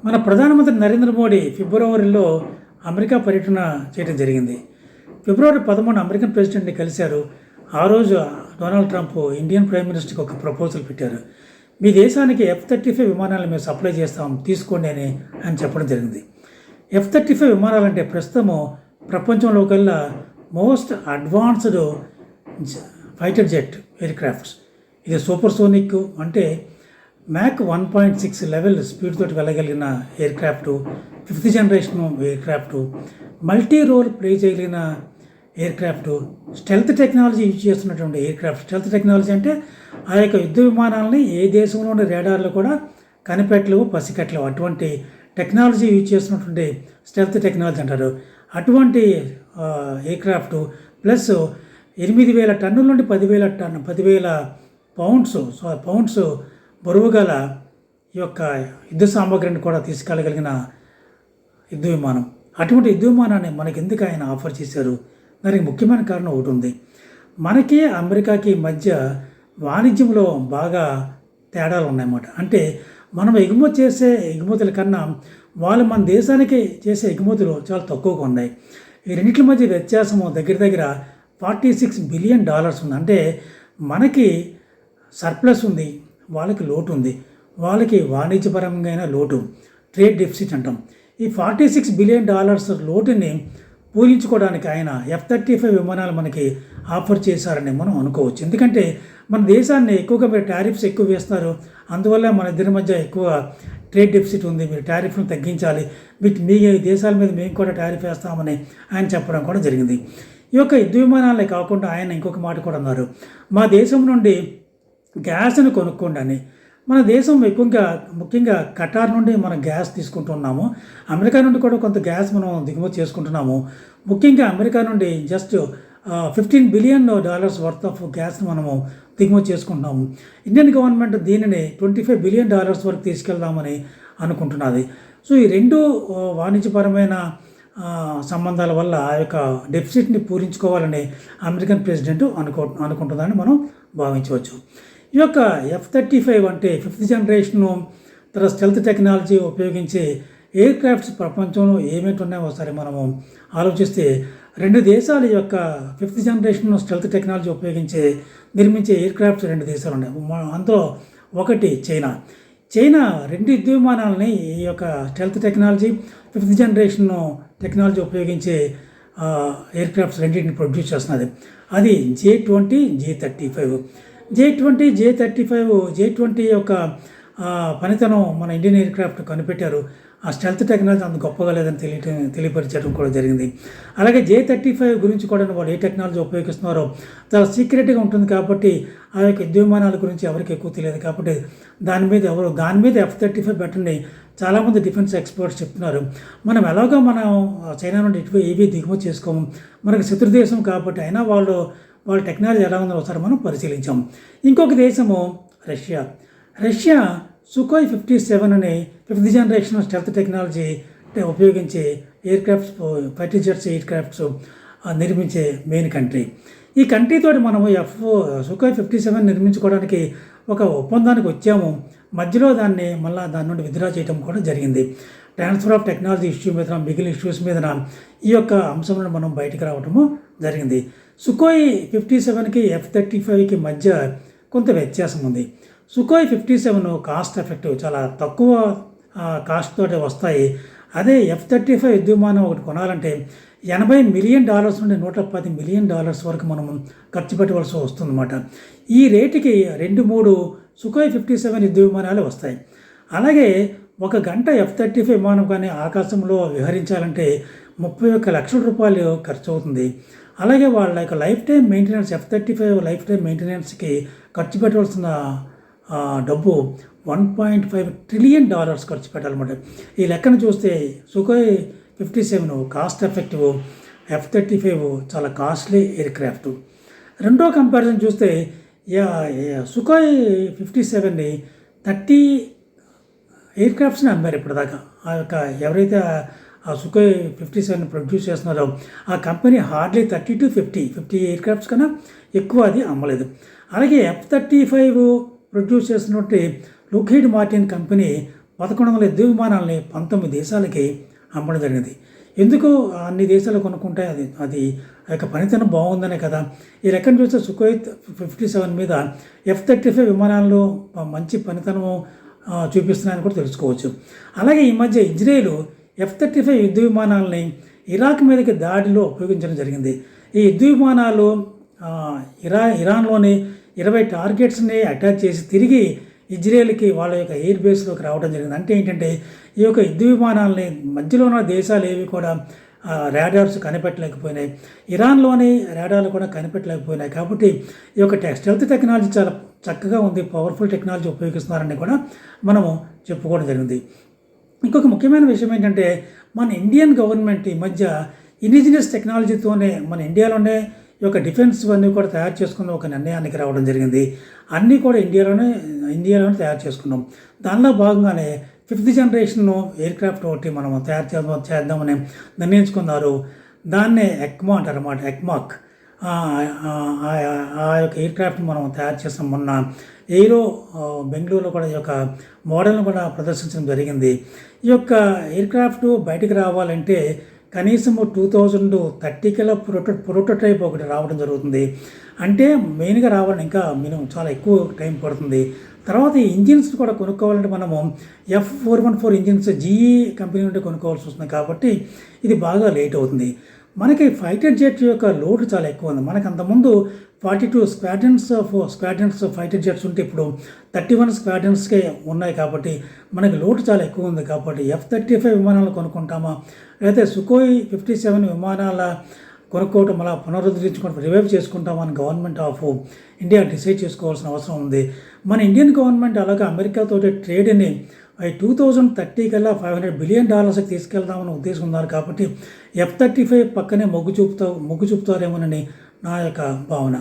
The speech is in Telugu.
మన ప్రధానమంత్రి నరేంద్ర మోడీ ఫిబ్రవరిలో అమెరికా పర్యటన చేయడం జరిగింది. ఫిబ్రవరి 11 అమెరికన్ ప్రెసిడెంట్ని కలిశారు. ఆ రోజు డొనాల్డ్ ట్రంప్ ఇండియన్ ప్రైమ్ మినిస్టర్కి ఒక ప్రపోజల్ పెట్టారు. మీ దేశానికి F-35 విమానాలు మేము సప్లై చేస్తాం, తీసుకోండి అని ఆయన చెప్పడం జరిగింది. F-35 విమానాలు అంటే ప్రస్తుతము ప్రపంచంలో కల్లా most advanced fighter jet aircrafts. ఇది సూపర్ సోనిక్ అంటే మ్యాక్ 1.6 లెవెల్ స్పీడ్ తోటి వెళ్ళగలిగిన aircraft, 5th generation aircraft, multi role play చేయగలిగిన aircraft, stealth technology use చేస్తున్నటువంటి ఎయిర్ క్రాఫ్ట్. స్టెల్త్ టెక్నాలజీ అంటే ఆ యొక్క యుద్ధ విమానాలని ఏ దేశంలోని రేడార్లు కూడా కనిపెట్టలేవు, పసికట్టలేవు. అటువంటి టెక్నాలజీ యూజ్ చేస్తున్నటువంటి స్టెల్త్ టెక్నాలజీ అంటారు. అటువంటి ఎయిర్ క్రాఫ్ట్ ప్లస్ 8,000 టన్నుల నుండి 10,000 పౌండ్స్ బరువు గల ఈ యొక్క యుద్ధ సామాగ్రిని కూడా తీసుకెళ్ళగలిగిన యుద్ధ విమానం. అటువంటి యుద్ధ విమానాన్ని మనకి ఎందుకు ఆయన ఆఫర్ చేశారు? దానికి ముఖ్యమైన కారణం ఒకటి ఉంది. మనకి అమెరికాకి మధ్య వాణిజ్యంలో బాగా తేడాలు ఉన్నాయన్నమాట. అంటే మనం ఎగుమతి చేసే ఎగుమతుల కన్నా వాళ్ళు మన దేశానికి చేసే ఎగుమతులు చాలా తక్కువగా ఉన్నాయి. ఈ రెండింటి మధ్య వ్యత్యాసము దగ్గర $46 బిలియన్ ఉంది. అంటే మనకి సర్ప్లస్ ఉంది, వాళ్ళకి లోటు ఉంది. వాళ్ళకి వాణిజ్యపరంగా లోటు, ట్రేడ్ డెఫిసిట్ అంటాం. ఈ $46 బిలియన్ లోటుని పూరించుకోవడానికి ఆయన F-35 విమానాలు మనకి ఆఫర్ చేశారని మనం అనుకోవచ్చు. ఎందుకంటే మన దేశాన్ని ఎక్కువగా మీరు టారిఫ్స్ ఎక్కువ వేస్తున్నారు, అందువల్ల మన ఇద్దరి మధ్య ఎక్కువ ట్రేడ్ డెఫిసిట్ ఉంది, మీరు టారిఫ్ను తగ్గించాలి, మీ దేశాల మీద మేము కూడా టారిఫ్ వేస్తామని ఆయన చెప్పడం కూడా జరిగింది. ఈ యొక్క యుద్ధ విమానాలే కాకుండా ఆయన ఇంకొక మాట కూడా అన్నారు, మా దేశం నుండి గ్యాస్ను కొనుక్కోండి అని. మన దేశం ముఖ్యంగా ఖటార్ నుండి మనం గ్యాస్ తీసుకుంటున్నాము. అమెరికా నుండి కూడా కొంత గ్యాస్ మనం దిగుమతి చేసుకుంటున్నాము. ముఖ్యంగా అమెరికా నుండి జస్ట్ $15 బిలియన్ వర్త్ ఆఫ్ గ్యాస్ను మనము దిగుమతి చేసుకుంటున్నాము. ఇండియన్ గవర్నమెంట్ దీనిని $25 బిలియన్ వరకు తీసుకెళ్దామని అనుకుంటున్నది. సో ఈ రెండు వాణిజ్యపరమైన సంబంధాల వల్ల ఆ యొక్క డెఫిసిట్ని పూరించుకోవాలని అమెరికన్ ప్రెసిడెంట్ అనుకుంటుందని మనం భావించవచ్చు. ఈ యొక్క F-35 అంటే 5th జనరేషను తర్వాత స్టెల్త్ టెక్నాలజీ ఉపయోగించే ఎయిర్ క్రాఫ్ట్స్ ప్రపంచంలో ఏమేమి ఉన్నాయో ఒకసారి మనము ఆలోచిస్తే, రెండు దేశాల యొక్క 5th జనరేషన్ స్టెల్త్ టెక్నాలజీ ఉపయోగించే నిర్మించే ఎయిర్ క్రాఫ్ట్స్ రెండు దేశాలు ఉన్నాయి. అందులో ఒకటి చైనా 2 యుద్ధ విమానాలని ఈ యొక్క stealth technology 5th generation technology ఉపయోగించే ఎయిర్ క్రాఫ్ట్స్ రెండింటిని ప్రొడ్యూస్ చేస్తున్నది. అది J-20, J-35. J-20 యొక్క పనితనం మన ఇండియన్ ఎయిర్ క్రాఫ్ట్ కనిపెట్టారు. ఆ స్టెల్త్ టెక్నాలజీ అంత గొప్పగా లేదని తెలియపరిచడం కూడా జరిగింది. అలాగే J-35 గురించి కూడా వాళ్ళు ఏ టెక్నాలజీ ఉపయోగిస్తున్నారో చాలా సీక్రెట్గా ఉంటుంది కాబట్టి ఆ యొక్క యుద్ధ విమానాల గురించి ఎవరికి ఎక్కువ తెలియదు. కాబట్టి దాని మీద F-35 పెట్టండి చాలామంది డిఫెన్స్ ఎక్స్పర్ట్స్ చెప్తున్నారు. మనం ఎలాగో చైనా నుండి ఏవి దిగుమతి చేసుకోము, మనకు శత్రు దేశం కాబట్టి అయినా వాళ్ళ టెక్నాలజీ ఎలా ఉందో ఒకసారి మనం పరిశీలించాం. ఇంకొక దేశము రష్యా Sukhoi 57 అనే 5th జనరేషన్ స్టెల్త్ టెక్నాలజీ ఉపయోగించే air crafts, fighter jets air crafts నిర్మించే మెయిన్ కంట్రీ. ఈ కంట్రీతోటి మనము Sukhoi 57 నిర్మించుకోవడానికి ఒక ఒప్పందానికి వచ్చాము. మధ్యలో దాని నుండి విత్డ్రా చేయడం కూడా జరిగింది. ట్రాన్స్ఫర్ ఆఫ్ టెక్నాలజీ ఇష్యూ మీద, మిగిలిన ఇష్యూస్ మీద ఈ యొక్క అంశంలో మనం బయటకు రావడము జరిగింది. Sukhoi 57కి F-35కి మధ్య కొంత వ్యత్యాసం ఉంది. Sukhoi 57 కాస్ట్ ఎఫెక్టివ్, చాలా తక్కువ కాస్ట్ తోటి వస్తాయి. అదే F-35 యుద్ధ విమానం ఒకటి కొనాలంటే $80 మిలియన్ నుండి $110 మిలియన్ వరకు మనం ఖర్చు పెట్టవలసి వస్తుందన్నమాట. ఈ రేటుకి 2-3 Sukhoi 57 యుద్ధ విమానాలు వస్తాయి. అలాగే ఒక గంట F-35 విమానం కానీ ఆకాశంలో విహరించాలంటే $31 లక్షల ఖర్చు అవుతుంది. అలాగే వాళ్ళ యొక్క lifetime maintenance, F-35 lifetime మెయింటెనెన్స్కి ఖర్చు పెట్టవలసిన డబ్బు $1.5 ట్రిలియన్ ఖర్చు పెట్టాలన్నమాట. ఈ లెక్కను చూస్తే Sukhoi 57 కాస్ట్ ఎఫెక్టివ్, F-35 చాలా కాస్ట్లీ ఎయిర్ క్రాఫ్ట్. రెండో కంపారిజన్ చూస్తే Sukhoi 57ని 30 ఎయిర్ క్రాఫ్ట్స్ని అమ్మారు ఇప్పటిదాకా. ఆ యొక్క ఎవరైతే ఆ Sukhoi 57 ప్రొడ్యూస్ చేస్తున్నారో ఆ company hardly 30 to 50 air crafts కన్నా ఎక్కువ అది అమ్మలేదు. అలాగే F-35 ప్రొడ్యూస్ చేస్తున్నట్టు లోక్హీడ్ మార్టిన్ కంపెనీ 1100 యుద్ధ విమానాలని 19 దేశాలకి అమ్మడం జరిగింది. ఎందుకు అన్ని దేశాలు కొనుక్కుంటే అది ఆ యొక్క పనితనం బాగుందనే కదా. ఈ రకం చూస్తే సుఖోయ్ 57 మీద F-35 విమానాల్లో మంచి పనితనం చూపిస్తున్నాయని కూడా తెలుసుకోవచ్చు. అలాగే ఈ మధ్య ఇజ్రాయేల్ F-35 యుద్ధ విమానాలని ఇరాక్ మీదకి దాడిలో ఉపయోగించడం జరిగింది. ఈ యుద్ధ విమానాలు ఇరాన్లోని 20 టార్గెట్స్ని అటాక్ చేసి తిరిగి ఇజ్రాయేల్కి వాళ్ళ యొక్క ఎయిర్ బేస్లోకి రావడం జరిగింది. అంటే ఏంటంటే ఈ యొక్క యుద్ధ విమానాలని మధ్యలో ఉన్న దేశాలు ఏవి కూడా రాడార్స్ కనిపెట్టలేకపోయినాయి, ఇరాన్లోని రాడార్లు కూడా కనిపెట్టలేకపోయినాయి. కాబట్టి ఈ యొక్క స్టెల్త్ టెక్నాలజీ చాలా చక్కగా ఉంది, పవర్ఫుల్ టెక్నాలజీ ఉపయోగిస్తున్నారని కూడా మనము చెప్పుకోవడం జరిగింది. ఇంకొక ముఖ్యమైన విషయం ఏంటంటే మన ఇండియన్ గవర్నమెంట్ ఈ మధ్య ఇండిజినస్ టెక్నాలజీతోనే మన ఇండియాలోనే ఈ యొక్క డిఫెన్స్ అన్నీ కూడా తయారు చేసుకున్న ఒక నిర్ణయానికి రావడం జరిగింది. అన్నీ కూడా ఇండియాలోనే తయారు చేసుకున్నాం. దానిలో భాగంగానే 5th జనరేషన్ ఎయిర్ క్రాఫ్ట్ ఒకటి మనం తయారు చేద్దామని నిర్ణయించుకున్నారు. దాన్నే ఎక్మా అంటారు అన్నమాట, ఎక్మాక్. ఆ యొక్క ఎయిర్ క్రాఫ్ట్ని మనం తయారు చేస్తాం. మొన్న ఎయిరో బెంగళూరులో కూడా ఈ యొక్క మోడల్ను కూడా ప్రదర్శించడం జరిగింది. ఈ యొక్క ఎయిర్ క్రాఫ్ట్ బయటికి రావాలంటే కనీసం 2030 కల్లా ప్రోటోటైప్ ఒకటి రావడం జరుగుతుంది. అంటే మెయిన్గా రావాలని ఇంకా మినిమం చాలా ఎక్కువ టైం పడుతుంది. తర్వాత ఈ ఇంజిన్స్ కూడా కొనుక్కోవాలంటే మనము F414 ఇంజిన్స్ GE కంపెనీ నుండి కొనుక్కోవాల్సి వస్తుంది. కాబట్టి ఇది బాగా లేట్ అవుతుంది. మనకి ఫైటర్ జెట్ యొక్క లోడ్ చాలా ఎక్కువ ఉంది. మనకు అంతకుముందు 42 స్క్వాడ్రన్స్ ఫైటర్ జెట్స్ ఉంటే ఇప్పుడు 31 స్క్వాడ్రన్స్కే ఉన్నాయి. కాబట్టి మనకి లోడ్ చాలా ఎక్కువ ఉంది. కాబట్టి F-35 విమానాలు కొనుక్కుంటామా, లేకపోతే సుఖోయ్ 57 విమానాల కొనుక్కోవటం అలా పునరుద్ధరించుకోవడం రివైవ్ చేసుకుంటామా అని గవర్నమెంట్ ఆఫ్ ఇండియా డిసైడ్ చేసుకోవాల్సిన అవసరం ఉంది. మన ఇండియన్ గవర్నమెంట్ అలాగే అమెరికాతో ట్రేడ్ని 2030 కల్లా $500 బిలియన్ తీసుకెళ్దామని ఉద్దేశం ఉన్నారు. కాబట్టి F-35 పక్కనే మొగ్గు చూపుతారేమోనని నా యొక్క భావన.